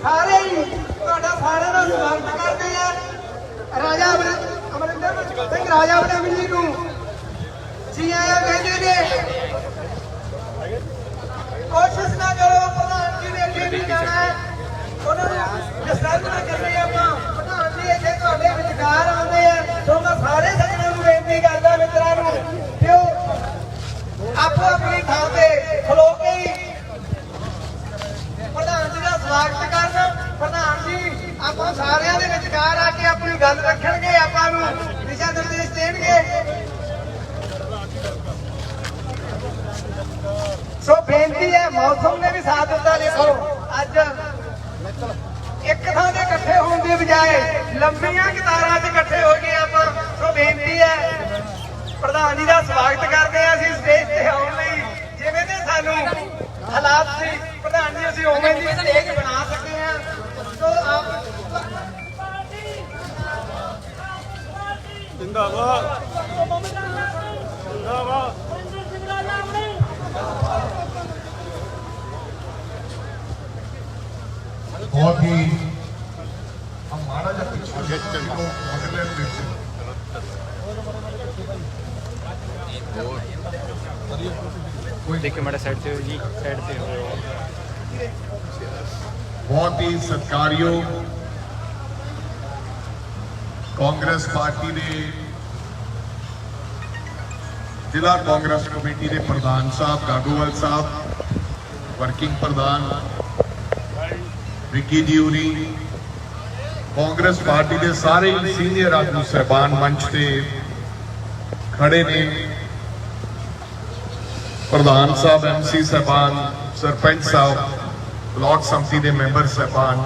सारे ही तुहाडा सारिਆਂ ਦਾ स्वागत करते हैं। राजा अमरिंदर सिंह राजा वड़ैल जी नूं जी आया कहते ने। कोशिश ना करो प्रधान जी ने अगे भी जाना है, उन्होंने डिस्टर्ब ना करनी। आपां प्रधान जी इत्थे तुहाडे विचकार आउंदे आ, सो मैं सारे सज्जणां नूं बेनती करदा मित्रां नूं कि ओह आपो अपनी थां ते खलो के ही प्रधान जी का स्वागत करना। प्रधान जी आप सारिਆਂ ਦੇ ਵਿਚਕਾਰ ਆ ਕੇ ਆਪਣੀ ਗੱਲ ਰੱਖਣਗੇ, ਆਪਾਂ ਨੂੰ ਦਿਸ਼ਾ ਨਿਰਦੇਸ਼ ਦੇਣਗੇ। सो बेनती है, मौसम ने भी साथ दिता। देखो अज एक थां ते इकट्ठे होने की बजाय लंबियां कतारां च इकट्ठे हो गए आप। सो बेनती है, प्रधान जी का स्वागत करते हैं असीं स्टेज ते आउण लई। जिवें दे सानूं हालात सी प्रधान जी असीं उवें दी स्टेज बना सके हैं। सो आप जिंदाबाद जिंदाबाद। बहुत ही हम माड़ा जा पीछे मगरलैंड देखिए मेरे साइड से जी, साइड से बहुत ही सत्कारयोग कांग्रेस पार्टी ने जिला कांग्रेस कमेटी के प्रधान साहब गागोवाल साहब, वर्किंग प्रधान विकी जी होरी, कांग्रेस पार्टी के सारे सीनियर आगू साहबान मंच से खड़े ने, प्रधान साहब MC साहबान, सरपंच साहब, ब्लॉक समिति के मैंबर साहबान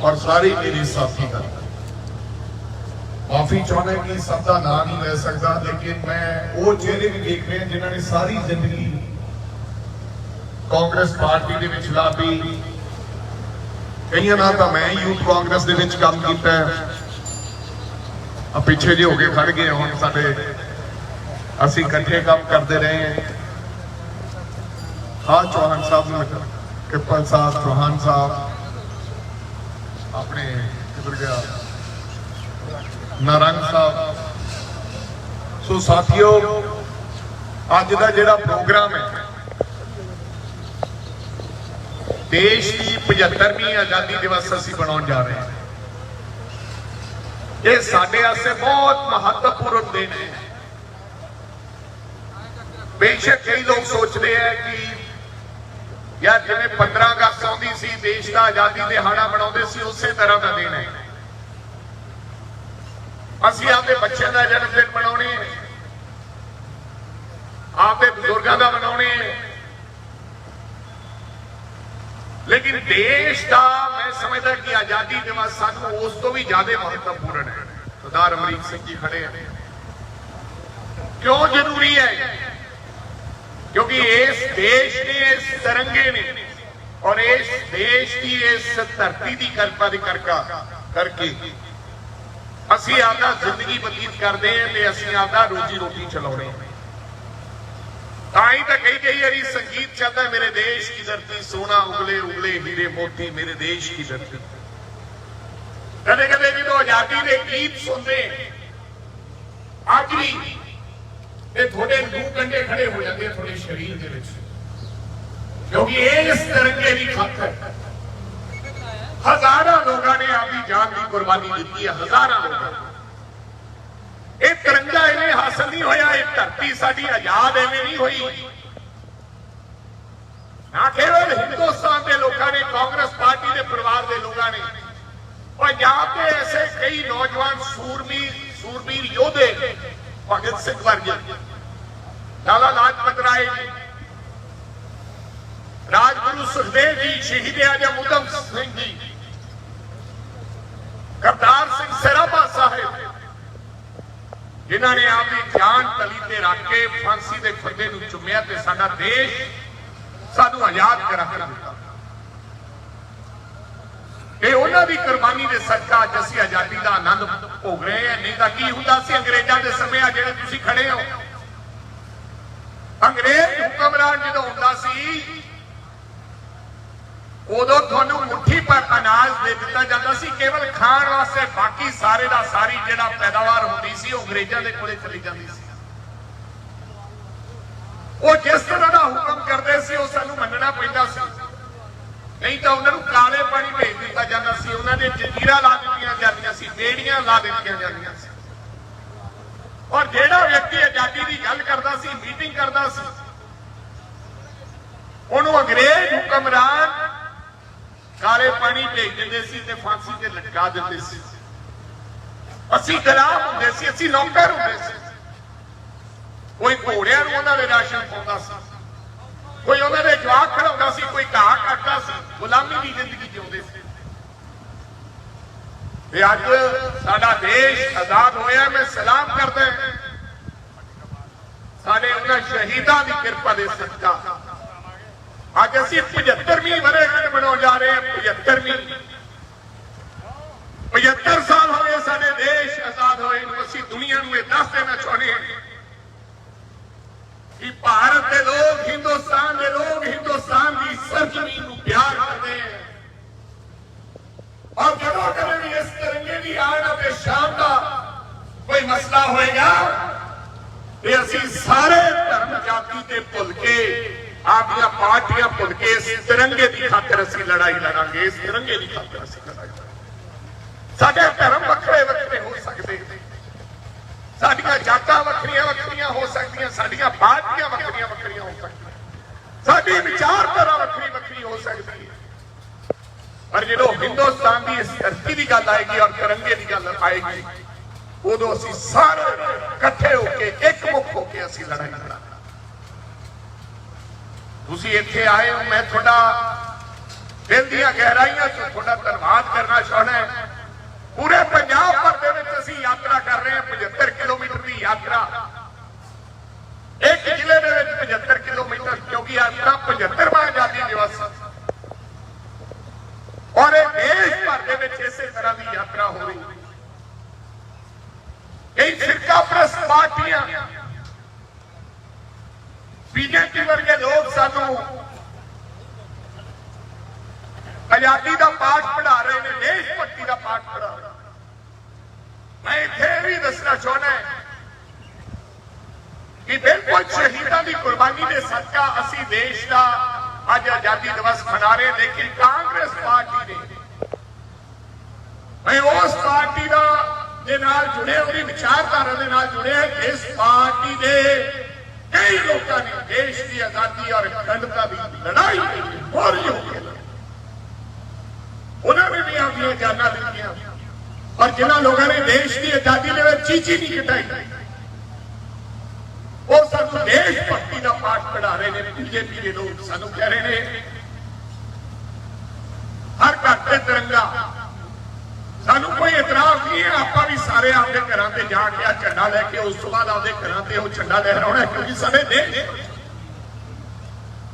और सारे मेरे साथी का माफी चाहना कि सब का नाम नहीं ले सकता, लेकिन मैं वो चेहरे भी देख रहे हैं जिन्होंने सारी जिंदगी कांग्रेस पार्टी के विच लापी। कई ना तो मैं यूथ कांग्रेस के विच काम किया, पिछे जे होके खड़ गए हुण साडे असीं इकट्ठे काम करते रहे हैं। हाँ चौहान साहब, कृपल साहब, चौहान साहब अपने किधर गया नारंग साहब। सो साथियों अज का जिहड़ा प्रोग्राम है, देश की 75वीं आजादी दिवस असीं मनाउण जा रहे हैं। ये साडे वास्ते बहुत महत्वपूर्ण दिन है। बेशक कई लोग सोचते हैं कि यार जिवें 15 अगस्त आउंदी सी, देश का आजादी दिहाड़ा मनाउंदे सी, उसे तरह का दिन है। असीं आपदे बच्चों का जन्मदिन मनाउणे, आपदे बुजुर्गों का मनाउणे, लेकिन देश का मैं समझदा कि आजादी दिवस सानू उस तो भी ज्यादा महत्वपूर्ण है। सरदार अमरीक सिंह जी खड़े हैं। क्यों जरूरी है? क्योंकि इस देश ने, इस तिरंगे ने और इस देश की इस धरती की कल्पना करके असीं आपदा जिंदगी बतीत करते हैं ते असीं आपदा रोजी रोटी चलाउणे हैं। ताई तो कई बारी संगीत चलता है, मेरे देश की धरती सोना उगले उगले हीरे मोती, मेरे देश की धरती। कदे कदे जो आजादी के गीत सुनते अज भी थोड़े लू कंडे खड़े हो जाते हैं थोड़े शरीर के विच, क्योंकि इस तिरंगे की खातर हजारों लोगों ने अपनी जान की कुर्बानी दी है। हजारों लोग ये तिरंगा इवें हासिल नहीं होया, ये धरती साडी आजाद इवें नहीं हुई। ना केवल हिंदुस्तान के लोगों ने, कांग्रेस पार्टी के परिवार के लोगों ने, पंजाब के ऐसे कई नौजवान सूरबीर योधे, भगत सिंह वर्गे, लाला लाजपत राय जी, राजगुरु सुखदेव जी, शहीद आजम उधम सिंह जी, करतार सिंह सराभा साहिब, जिन्होंने अपनी जान तली ते रख के फांसी के फंदे नूं चुम्मिया ते साडा देश सानू आजाद करा के दिता। ये उन्हां दी कुर्बानी दे सदका अज असीं आजादी का आनंद भोग रहे हैं। नहीं तां की हुंदा सी अंग्रेजां दे समय आ जिहड़े तुसीं खड़े हो, अंग्रेज हुक्मरान जो होंदा सी उदों तुहानूं मुट्ठी भर अनाज दे दिता जाता सी केवल खाण वास्ते, बाकी सारे दा सारी जिहड़ा पैदावार हुंदी सी वो अंग्रेजां दे कोले चली जांदी सी। वो जिस तरह का हुक्म करते सी वो सानू मनना पैंदा सी, नहीं तो उन्होंने काले पानी भेज दिता जाता सी, उन्होंने जंजीरां ला दित्तियां जांदियां सी, बेड़ियां ला दित्तियां जांदियां सी। और जिहड़ा व्यक्ति आजादी की गल करता सी, मीटिंग करता सी, उन्होंने अंग्रेज हुक्मरान काले पानी भेज दिंदे सी ते फांसी ते लटका दिंदे सी। असीं गुलाम हुंदे सी, असीं नौकर हुंदे सी। कोई घोड़ियां नूं उन्हां दे राशन पाउंदा सी, कोई उन्हां दे जवाक खड़ाउंदा सी, कोई घाह कटदा सी, गुलामी दी जिंदगी जिउंदे सी। ते अज साडा देश आजाद होया, मैं सलाम करदा साडे उन्हां शहीदां दी किरपा दे सदका अज असीं 75वीं वर्षगांठ मनाउण जा रहे हैं। 75 साल होए साडे देश आजाद होए नूं। असीं दुनिया नूं दस देना चाहुंदे हां कि भारत के लोग, हिंदुस्तान के लोग हिंदुस्तान की सरजमीन को प्यार करते हैं। और जब कभी भी इस तिरंगे की आड़ और शान का कोई मसला होएगा तो असीं सारे धर्म जाति ते भुल के, आपकी पार्टियां भुल के इस तिरंगे की खातिर असीं लड़ाई लड़ांगे। इस तिरंगे की खातिर असीं लड़ाई लड़ांगे। साडे धर्म वखरे वखरे हो सकते, साडियां जातां वखरियां वखरियां हो सकदियां, साडियां पार्टियां वखरियां वखरियां हो सकदियां, साडी विचारधारा वखरी वखरी हो सकती है, पर जो हिंदुस्तान की इस धरती की गल आएगी और तिरंगे की गल आएगी उदों असीं सारे इकट्ठे होके एक मुख होके असीं लड़ाई लड़ांगे। तुसीं इत्थे आए हो, मैं तुहाडा दिल दीआं गहराइयां चों तुहाडा धन्नवाद करना चाहुंदा है। पूरे पंजाब भर दे विच असीं यात्रा कर रहे हैं, 75 किलोमीटर की यात्रा। एक जिले दे विच 75 किलोमीटर, क्योंकि अपना 75वां आजादी दिवस और देश भर दे विच इसे तरह की यात्रा हो रही। कई फिरका परस्त पार्टियां, बीजेपी वर्गे लोग सानू आजादी का पाठ पढ़ा रहे हैं, देश भक्ति का पाठ पढ़ा रहे हैं। मैं इत्थे भी दसना चाहना है कि बिल्कुल शहीदों की कुर्बानी के सदका असीं देश का अज आजादी दिवस मना रहे, लेकिन कांग्रेस पार्टी ने, मैं उस पार्टी का जुड़े, उनकी विचारधारा के नाल जुड़े, इस पार्टी के कई लोगों ने देश की आजादी और अखंडता की लड़ाई उन्होंने भी अपनी जाना दी, और जिन्होंने लोगों ने देश की आजादी में चीची नहीं कटाई वो सानू देश भक्ति का पाठ पढ़ा रहे हैं। बीजेपी के लोग सानू कह रहे हैं हर घर से तिरंगा, सानू कोई इतराज नहीं है, आप भी सारे आपके घर से जाके झंडा लैके उस तो बाद आपके घर से वो झंडा लहराना, क्योंकि सारे देश।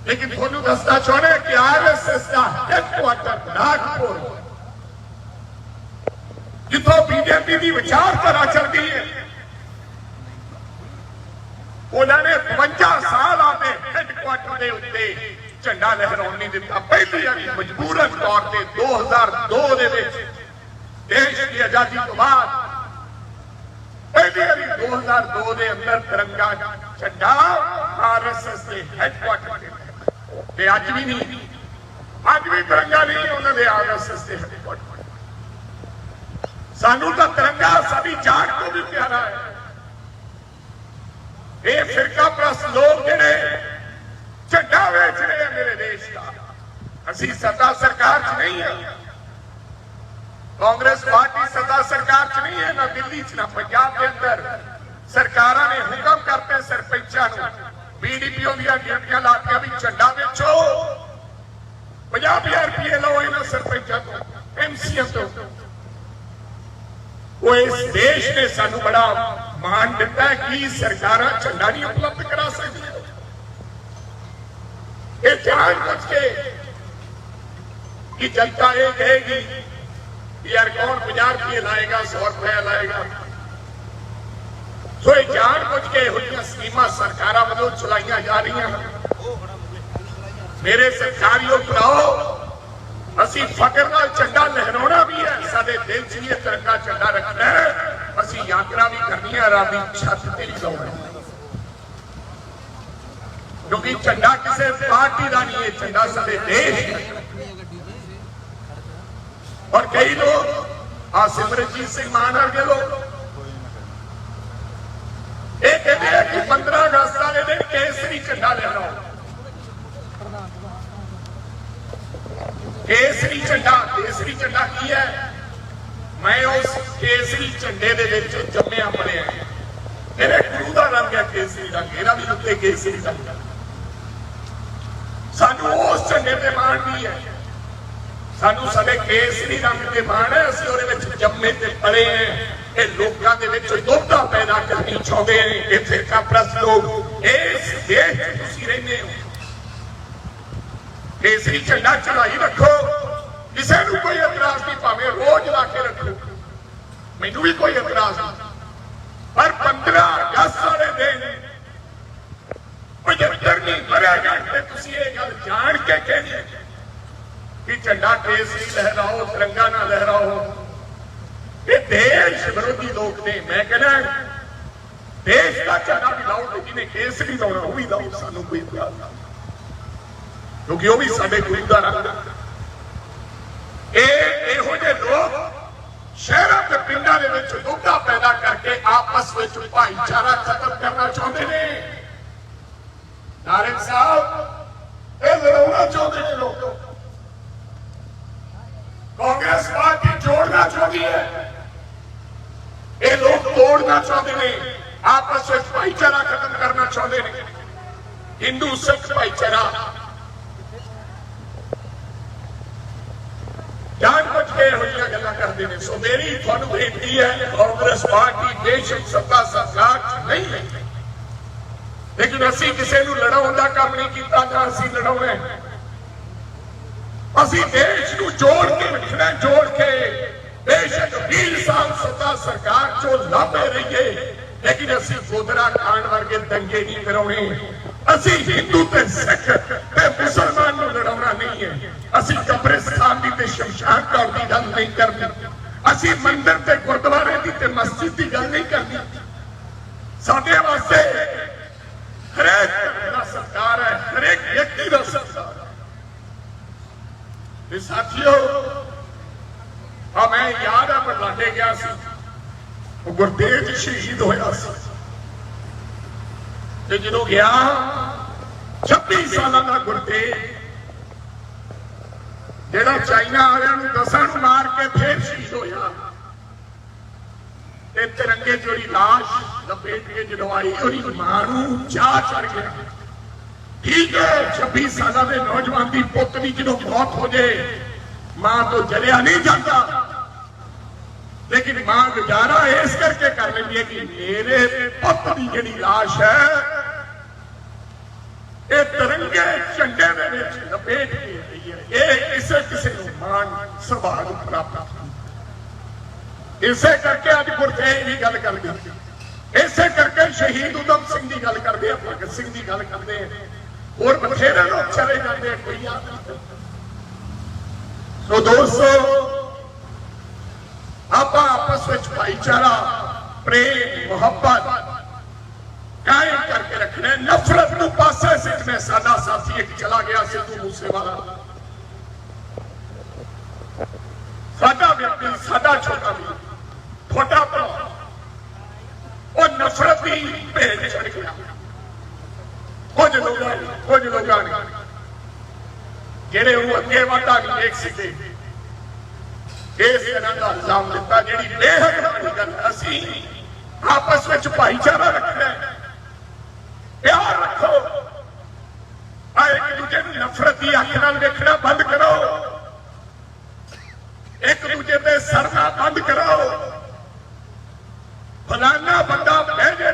लेकिन थोनू दसना चाहना है कि आरएसएस का हेडक्वार्टर नागपुर, जिथों बीजेपी की विचारधारा चलती है, उन्होंने 52 साल आपके हेडक्वार्टर के उत्ते झंडा लहराउण नहीं दिता। पहली बार मजबूरन तौर पर 2002 दे विच देश की आजादी तो बाद पहली बार 2002 के अंदर तिरंगा झंडा आरएसएस के हेडक्वार्टर ते अज भी नहीं, अज भी तिरंगा नहीं उन्होंने आरएसएस के हेडक्वार्टर। सानू तो तिरंगा साडी जान को भी प्यारा है। ये फिरका परस्त लोग जिहड़े झंडा वेच रहे हैं मेरे देश का, असीं सत्ता सरकार च नहीं है, कांग्रेस पार्टी सत्ता सरकार च नहीं है, ना दिल्ली च ना पंजाब के अंदर। सरकारां ने हुक्म करते सरपंचां नूं, बीडीपीओ दीआं ड्यूटियां लातियां भी झंडा वेचो, 50,000 रुपये लो इन्हां सरपंचां तो, एमसीएम तो। वो इस देश ने सानू बड़ा मान दिता है कि सरकारां झंडा नहीं उपलब्ध करा सकती। ये जान बुझ के कि जनता ये कहेगी यार कौन 50 रुपये लाएगा, 100 रुपया लाएगा, सो ये जान बुझ के हुई स्कीमां सरकारां वालों चलाइयां जा रही हैं। मेरे सरकारियों भराओ, असीं फकर नाल झंडा का झंडा रखना है, असी यात्रा भी करनी है, रब की छत ते भी लाउणा, क्योंकि झंडा किसी पार्टी का नहीं है, झंडा सारे देश है। और कई लोग सिमरनजीत सिंह मान वर्गे लोग ये कहते हैं कि 15 अगस्त वाले दिन केसरी झंडा लहराओ। केसरी झंडा की है? मैं उस केसरी झंडे दे विच जम्मिया पलिया, मेरे गुरु का रंग है केसरी रंग, मेरा भी उत्ते केसरी रंग है। सानू उस झंडे ते माण नहीं है, सानू साडे केसरी रंग ते माण है। असीं उहदे विच जम्मे ते पले हैं, ये लोकां दे विच दुग्धा पैदा करनी चाहुंदे हैं। ये फिरका प्रस्त लोग इस देश च तुसीं रहिंदे हो, केसरी झंडा चढ़ाई रखो, किसी को कोई एतराज नहीं, भावें रोज ला के रखो, मैनू भी कोई एतराज नहीं। पर 15 अगस्त वाले दिन 75 नहीं मरेगा तुसीं ये गल जान के कहनी कि झंडा केसरी लहराओ, तिरंगा ना लहराओ। ये देश विरोधी लोग ने, मैं कहना देश का झंडा भी लाओ, तो जिन्हें केसरी लाउणा वो भी लाओ, सानू कोई इतराज नहीं, क्योंकि वो भी साडे गुरु दा रंग। इहो जे लोग शहरों के पिंडां दे विच दुग्धा पैदा करके आपस में भाईचारा खत्म करना चाहते हैं। नारंग साहब ये लड़ाना चाहते हैं लोग, कांग्रेस पार्टी जोड़ना चाहती है, ये लोग तोड़ना चाहते हैं, आपस में भाईचारा खत्म करना चाहते हैं। हिंदू सिख भाईचारा जान बुझ के यह गल्लां करते हैं। सो मेरी तुहानू बेनती है, कांग्रेस पार्टी बेशक सत्ता सरकार नहीं है, लेकिन असी किसी को लड़ाउण दा काम नहीं किया, ना असी लड़ाउणा है। असी देश को जोड़ के रखना, जोड़ के बेशक 20 साल सत्ता सरकार चो लाभे रहिए, लेकिन असी गोदरा कांड वर्गे दंगे नहीं कराने। असी हिंदू ते सिख ते मुसलमान को लड़ाउणा नहीं है, असी कब्रिस्तान की ते शमशान घाट की गल नहीं करनी, असी मंदिर ते गुरुद्वारे की ते मस्जिद की गल नहीं करनी। साडे वास्ते हरेक दा सरकार है, हरेक व्यक्ति का सरकार है। साथियों मैं याद है बरलाडे गया सी, गुरतेज शहीद होया सी, ते जदों गया 26 साल का गुरतेज जेड़ा चाइना वालियां नूं 10 नूं मार के फिर शहीद होया, ते तिरंगे जोड़ी लाश लपेट के जदों आई ओदी मां नूं चाह चढ़ गया। ठीक है 26 साल के नौजवान की पुत की जदों मौत हो जाए मां तो जलिया नहीं जाता, लेकिन मां गुजारा इस करके कर लेती है कि मेरे पुत की जी लाश है ये तिरंगे झंडे में लपेट के किसी किसी मान सुभाग प्राप्त। इसे करके अज गुरतेज की गल कर दी, इसे करके शहीद उधम सिंह की गल करते हैं, भगत सिंह की गल करते हैं, और बथेरे लोग चले जाते हैं, कोई याद नहीं। तो दोस्तों आप आपस में भाईचारा प्रेम मोहब्बत कायम करके रखना, नफरत को पासे सिटना। साडा साथी एक चला गया सिद्धू मूसेवाला, साडा व्यक्ति, साडा छोटा भी छोटा भरा, और नफरत की भेंट चढ़ गया। कुछ लोग जेड़े अगे वाधा नहीं देख सके, इस तरह का इल्जाम दिता, जी बेहद बड़ी गल। असी आपस में भाईचारा रखना, प्यार रखो, एक दूजे नफरत की अख नाल देखना बंद करो, एक दूजे पे सरना बंद करो। फलाना बंदा बह जाए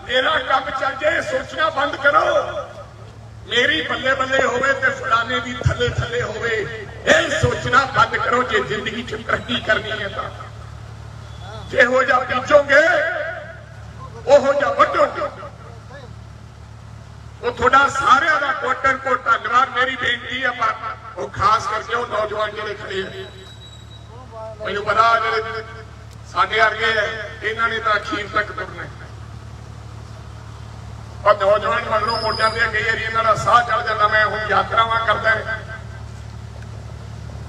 मेरा काम चल जाए सोचना बंद करो, मेरी बल्ले बल्ले होवे ते फलाने दी थले थले होवे, ये सोचना बंद करो। जे जिंदगी च तरक्की करनी है तो जिहो जा बीजोगे ओहो जा वढोगे। वो थोड़ा सारे का कोटन को धन्यवाद। मेरी बेनती है वो खास करके वो नौजवान जो खड़े हैं, ਮੈਨੂੰ ਪਤਾ ਜਿਹੜੇ ਸਾਡੇ ਵਰਗੇ ਆ ਇਹਨਾਂ ਨੇ ਤਾਂ ਅਖੀਰ ਤੱਕ ਤੁਰਨਾ ਔਰ ਨੌਜਵਾਨ ਮਗਰੋਂ ਮੁੜ ਜਾਂਦੇ ਆ ਕਈ ਵਾਰੀ ਇਹਨਾਂ ਦਾ ਸਾਹ ਚੜ ਜਾਂਦਾ ਮੈਂ ਹੁਣ ਯਾਤਰਾਵਾਂ ਕਰਦਾ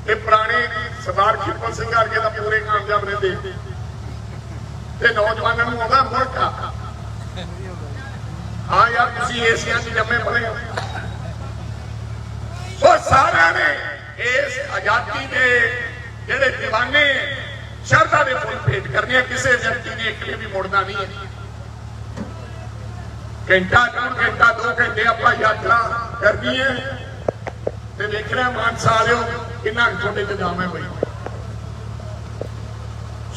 ਇਹ ਪੁਰਾਣੇ ਸਰਦਾਰ ਕਿਰਪਾਲ ਸਿੰਘ ਵਰਗੇ ਤਾਂ ਪੂਰੇ ਕਾਮਯਾਬ ਰਹਿੰਦੇ ਤੇ ਨੌਜਵਾਨਾਂ ਨੂੰ ਆਉਂਦਾ ਮੁਲਕ ਹਾਂ ਯਾਰ ਤੁਸੀਂ ਏਸੀਆ 'ਚ ਜੰਮੇ ਪਲੇ ਹੋ ਉਹ ਸਾਰਿਆਂ ਨੇ ਇਸ ਆਜ਼ਾਦੀ ਦੇ ਜਿਹੜੇ دیਵਾਨੇ ਸ਼ਰਧਾ ਦੇ ਫੁੱਲ ਭੇਟ ਕਰਨੇ ਆ ਕਿਸੇ ਵਿਅਕਤੀ ਨੇ ਇੱਕ ਵੀ ਮੁੜਨਾ ਨਹੀਂ ਹੈ ਘੰਟਾ 2 ਘੰਟੇ ਆਪਾਂ ਯਾਤਰਾ ਕਰਨੀ ਹੈ ਤੇ ਦੇਖਣਾ ਮਾਨਸਾ ਵਾਲਿਓ ਕਿੰਨਾ ਤੁਹਾਡੇ ਤੇ ਦਾਮ ਹੈ ਬਈ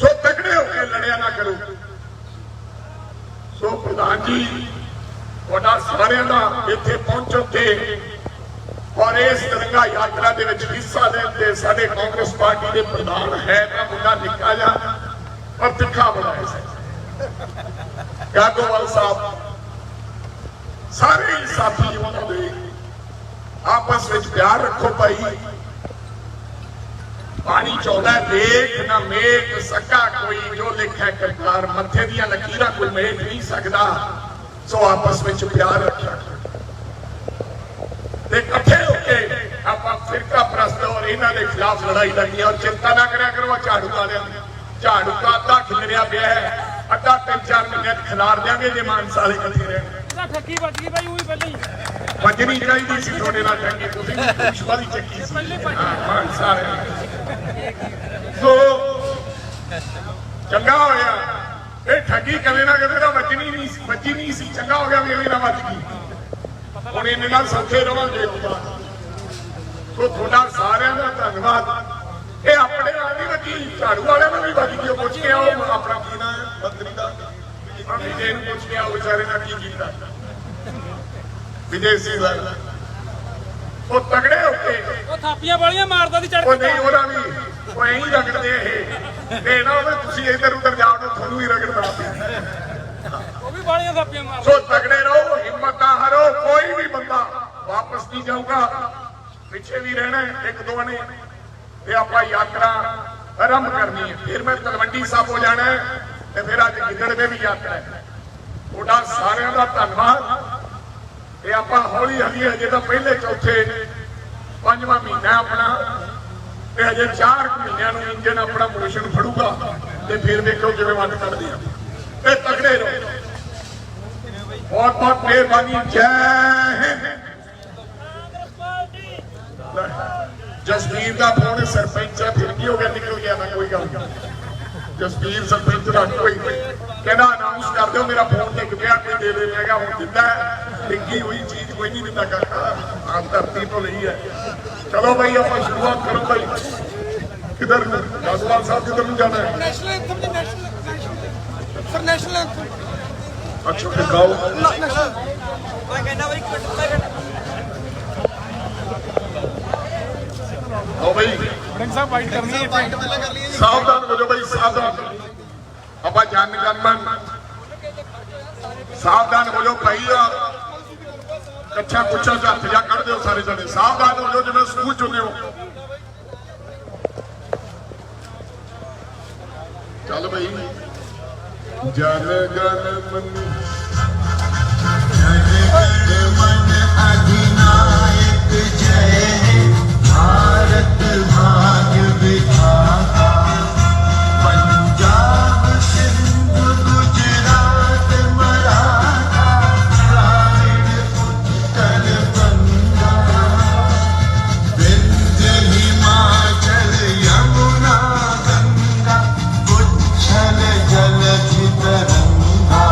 ਸੋ ਤਕੜੇ ਹੋ ਕੇ ਲੜਿਆ ਨਾ ਕਰੋ ਸੋ ਪ੍ਰਧਾਨ ਜੀ ਤੁਹਾਡਾ ਸਾਰਿਆਂ ਦਾ ਇੱਥੇ ਪਹੁੰਚੋ ਤੇ ਔਰ ਇਸ ਤਿਰੰਗਾ ਯਾਤਰਾ ਦੇ ਵਿੱਚ ਹਿੱਸਾ ਲੈਣ ਤੇ ਸਾਡੇ ਕਾਂਗਰਸ ਪਾਰਟੀ ਦੇ ਪ੍ਰਧਾਨ ਹੈ ਤਾਂ ਮੁੰਡਾ ਨਿੱਕਾ ਜਿਹਾ ਔਰ ਤਿੱਖਾ ਬੜਾ ਹੈ ਗਾਗੋਵਾਲ ਸਾਹਿਬ ਸਾਰੇ ਹੀ ਸਾਥੀ ਉਹਨਾਂ ਦੇ ਆਪਸ ਵਿੱਚ ਪਿਆਰ ਰੱਖੋ ਭਾਈ ਪਾਣੀ ਚੌਦਾ ਦੇਖ ਨਾ ਮੇਘ ਸਕਾ ਕੋਈ ਜੋ ਲਿਖਿਆ ਕਰਤਾਰ ਮੱਥੇ ਦੀਆਂ ਲਕੀਰਾਂ ਕੋਈ ਮੇਟ ਨਹੀਂ ਸਕਦਾ ਸੋ ਆਪਸ ਵਿੱਚ ਪਿਆਰ ਰੱਖਿਆ ਤੇ ਇਕੱਠੇ ਹੋ ਕੇ ਆਪਾਂ ਫਿਰਕਾ ਪ੍ਰਸਤ ਔਰ ਇਹਨਾਂ ਦੇ ਖਿਲਾਫ ਲੜਾਈ ਲੜਨੀ ਔਰ ਚਿੰਤਾ ਨਾ ਕਰਿਆ ਕਰੋ ਝਾੜੂ ਵਾਲਿਆਂ ਦੀ ਝਾੜੂ ਦਾ ਅੱਧਾ ਖਿਲਰਿਆ ਪਿਆ ਹੈ ਅੱਧਾ 3-4 ਮਹੀਨੇ ਖਿਲਾਰ ਦਿਆਂਗੇ ਜੇ ਮਾਨਸਾ ਵਾਲੇ ਇਕੱਠੇ ਰਹਿਣ ਠੱਗੀ ਵੱਜ ਗਈ ਭਾਈ ਉਹੀ ਪਹਿਲਾਂ ਹੀ ਵੱਜਣੀ ਚਾਹੀਦੀ ਸੀ ਤੁਹਾਡੇ ਨਾਲ ਠੱਗੀ ਤੁਸੀਂ ਪੁਸ਼ਪਾ ਦੀ ਚੱਕੀ ਸੀ ਮਾਨਸਾ ਵਾਲੇ ਸੋ ਚੰਗਾ ਹੋਇਆ ਇਹ ਠੱਗੀ ਕਦੇ ਨਾ ਕਦੇ ਤਾਂ ਵੱਜੀ ਨਹੀਂ ਸੀ ਚੰਗਾ ਹੋ ਗਿਆ ਵੀ ਇਹ ਨਾ ਵੱਜ ਗਈ ਹੁਣ ਇਹਨਾਂ ਨਾਲ ਸੌਖੇ ਰਵਾਂਗੇ ਸੋ ਤੁਹਾਡਾ ਸਾਰਿਆਂ ਦਾ ਧੰਨਵਾਦ ਇਹ ਆਪਣੇ ਨਾਲ ਨਹੀਂ ਵੱਜੀ ਝਾੜੂ ਵਾਲਿਆਂ ਨੂੰ ਵੀ ਵੱਜ ਗਈ ਉਹ ਪੁੱਛ ਕੇ ਆਓ ਆਪਣਾ ਕੀ ਨਾਮ ਹੈ ਮੰਤਰੀ ਦਾ ਵਿਜੇ ਨੂੰ ਪੁੱਛ ਕੇ ਆਓ ਵਿਚਾਰੇ ਨਾਲ ਕੀ ਕੀਤਾ ਵਿਜੇ ਸਿੰਘ ਉਹ ਤਗੜੇ ਹੋ ਕੇ ਉਹ ਥਾਪੀਆਂ ਵਾਲੀਆਂ ਮਾਰਦਾ ਦੀ ਚੜ ਉਹ ਨਹੀਂ ਉਹਦਾ ਵੀ ਉਹ ਐਂ ਹੀ ਰਗੜਦੇ ਇਹ ਤੇ ਨਾ ਹੋਵੇ ਤੁਸੀਂ ਇੱਧਰ ਉੱਧਰ ਜਾਓ ਤਾਂ ਤੁਹਾਨੂੰ ਹੀ ਰਗੜਨਾ ਪਿਆ ਉਹ ਵੀ ਵਾਲੀਆਂ ਥਾਪੀਆਂ ਮਾਰਦਾ ਸੋ ਤਗੜੇ ਰਹੋ ਹਿੰਮਤ ਨਾ ਹਾਰੋ ਕੋਈ ਵੀ ਬੰਦਾ ਵਾਪਸ ਨਹੀਂ ਜਾਊਗਾ ਪਿੱਛੇ ਵੀ ਰਹਿਣਾ ਇੱਕ ਦੋ ਨੇ ਤੇ ਆਪਾਂ ਯਾਤਰਾ ਆਰੰਭ ਕਰਨੀ ਹੈ ਫਿਰ ਮੈਂ ਤਲਵੰਡੀ ਸਾਹਿਬ ਹੋ ਜਾਣਾ ਤੇ ਫਿਰ ਅੱਜ ਗਿੱਦੜਵੇ ਵੀ ਯਾਤਰਾ ਹੈ ਤੁਹਾਡਾ ਸਾਰਿਆਂ ਦਾ ਧੰਨਵਾਦ ਤੇ ਆਪਾਂ ਹੌਲੀ ਹੌਲੀ ਅਜੇ ਤਾਂ ਪਹਿਲੇ ਚੌਥੇ 5ਵਾਂ ਮਹੀਨਾ ਆਪਣਾ ਤੇ ਅਜੇ 4 ਮਹੀਨਿਆਂ ਨੂੰ ਇੰਜਨ ਆਪਣਾ ਮੋਸ਼ਨ ਫੜੂਗਾ ਤੇ ਫਿਰ ਵੇਖੋ ਕਿਵੇਂ ਵੰਡ ਕੱਢਦੇ ਆ ਤੇ ਤਕੜੇ ਰਹੋ ਬਹੁਤ ਬਹੁਤ ਮਿਹਰਬਾਨੀ ਜੈ ਹਿੰਦ ਜਸਵੀਰ ਦਾ ਫੋਨ ਸਰਪੰਚ ਹੈ ਫਿਰ ਕੀ ਹੋ ਗਿਆ ਨਿਕਲ ਗਿਆ ਮੈਂ ਕੋਈ ਗੱਲ ਨਹੀਂ ਜਸਵੀਰ ਸਰਪੰਚ ਦਾ ਕੋਈ ਕਹਿੰਦਾ ਅਨਾਉਂਸ ਕਰ ਦਿਓ ਮੇਰਾ ਫੋਨ ਤੇ ਗਿਆ ਕੋਈ ਦੇ ਦੇ ਮੈਂ ਕਿਹਾ ਹੁਣ ਦਿੰਦਾ ਡਿੱਗੀ ਹੋਈ ਚੀਜ਼ ਕੋਈ ਨਹੀਂ ਦਿੰਦਾ ਕਾਕਾ ਆਹ ਧਰਤੀ ਤੋਂ ਲਈ ਹੈ ਚਲੋ ਭਾਈ ਆਪਾਂ ਸ਼ੁਰੂਆਤ ਕਰੋ ਭਾਈ ਕਿਧਰ ਨੂੰ ਗਾਗੋਵਾਲ ਸਾਹਿਬ ਕਿਧਰ ਨੂੰ ਜਾਣਾ ਹੈ ਨੈਸ਼ਨਲ ਐਂਥਮ ਜੀ ਨੈਸ਼ਨਲ ਨੈਸ਼ਨਲ ਐਂਥਮ ਅੱਛਾ ਫਿਰ ਗਾਓ ਮੈਂ ਕਹਿੰਦਾ ਬਈ ਆਓ ਭਾਈ ਵੜਿੰਗ ਸਾਹਿਬ ਬਾਈਟ ਕਰਨੀ ਹੈ ਪਹਿਲਾਂ ਕਰ ਲਈਏ ਜੀ ਸਾਵਧਾਨ ਹੋ ਜਾਓ ਭਾਈ ਸਾਵਧਾਨ ਆਪਾਂ ਜਾਨ ਗਨਮਨ ਸਾਵਧਾਨ ਹੋ ਜਾਓ ਭਾਈ ਕੱਚਾ ਕੁੱਚਾ ਦਾ ਹੱਥ ਜਾ ਕੱਢ ਦਿਓ ਸਾਰੇ ਜਣੇ ਸਾਵਧਾਨ ਹੋ ਜਾਓ ਜਿਵੇਂ ਸਕੂਲ ਚੁੱਕੇ ਹੋ ਚੱਲ ਭਾਈ ਜਨ ਗਨ ਮਨ अधिनायक जय भारत भाग्य विधाता पंजाब सिंध गुजरात मराठा द्राविड़ उत्कल बंगा विंध्य हिमाचल यमुना गंगा उच्छल जलधि तरंगा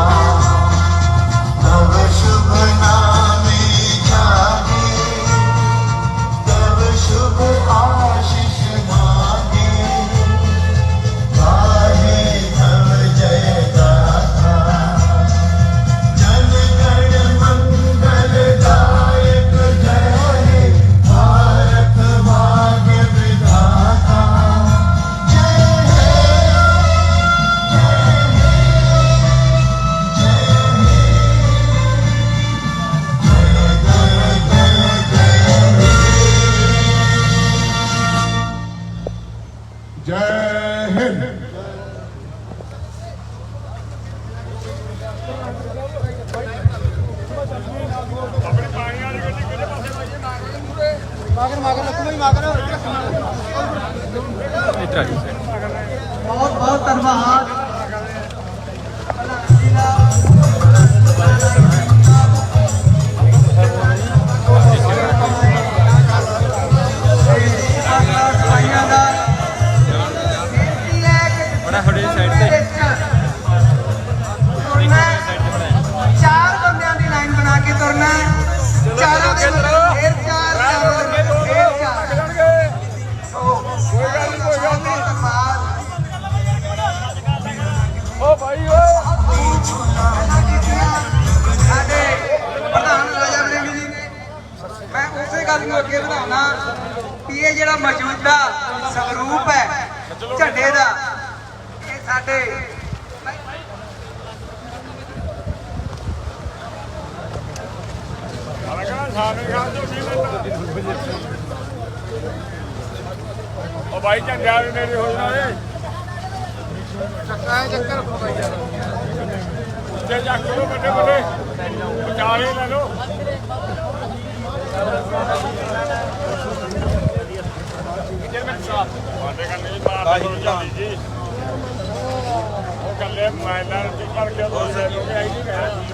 तव शुभ नामे जागे तव शुभ आशीष मांगे गाहे तव जय गाथा जन गण मंगल दायक जय हे भारत भाग्य विधाता जय हे जय हिंद। ਇੱਧਰ ਆ ਜੀ side। ਬਹੁਤ ਬਹੁਤ ਧੰਨਵਾਦ। ਸਫਾਈਆਂ ਦਾ ਬੇਨਤੀ ਹੈ ਕਿ ਬੜਾ ਥੋੜੀ ਸਾਈਡ ਤੇ ਤੁਰਨਾ ਹੈ। 4 ਬੰਦਿਆਂ ਦੀ ਲਾਈਨ ਬਣਾ ਕੇ ਤੁਰਨਾ ਹੈ। ਚਾਰਾਂ ਦੇ ਮਗਰ ਫੇਰ 4 ਚਾਰਾਂ ਦੇ ਮਗਰ ਫੇਰ 4 ਕੋਈ ਗੱਲ ਨਹੀਂ ਧੰਨਵਾਦ। ਸਾਡੇ ਪ੍ਰਧਾਨ ਰਾਜਾ ਵੜਿੰਗ ਜੀ ਨੇ ਮੈਂ ਉਸੇ ਗੱਲ ਨੂੰ ਅੱਗੇ ਵਧਾਉਣਾ ਕਿ ਇਹ ਜਿਹੜਾ ਮੌਜੂਦਾ ਸਵਰੂਪ ਹੈ ਝੰਡੇ ਦਾ ਇਹ ਸਾਡੇ ਉਹ ਬਾਈ ਝੰਡਿਆਂ ਦੇ ਨੇੜੇ ਹੋ ਜਾਣਾ ਏ ਚੱਕਰ ਭਾਈ ਯਾਰ ਉੱਤੇ ਚੱਕ ਲੋ ਵੱਡੇ ਵੱਡੇ ਵਿਚਾਲੇ ਲੈ ਲੋ ਸਾਡੇ ਕੰਨੇ ਜੀ ਮਾਰ ਦੋ ਝਾੜੀ ਜੀ ਉਹ ਕੱਲੇ ਮੋਬਾਈਲ ਨਾਲ ਚੁੱਪ ਕਰਕੇ ਦੋ ਸੇ ਲੋਕ ਆਈ ਨਹੀਂ ਕਹਿ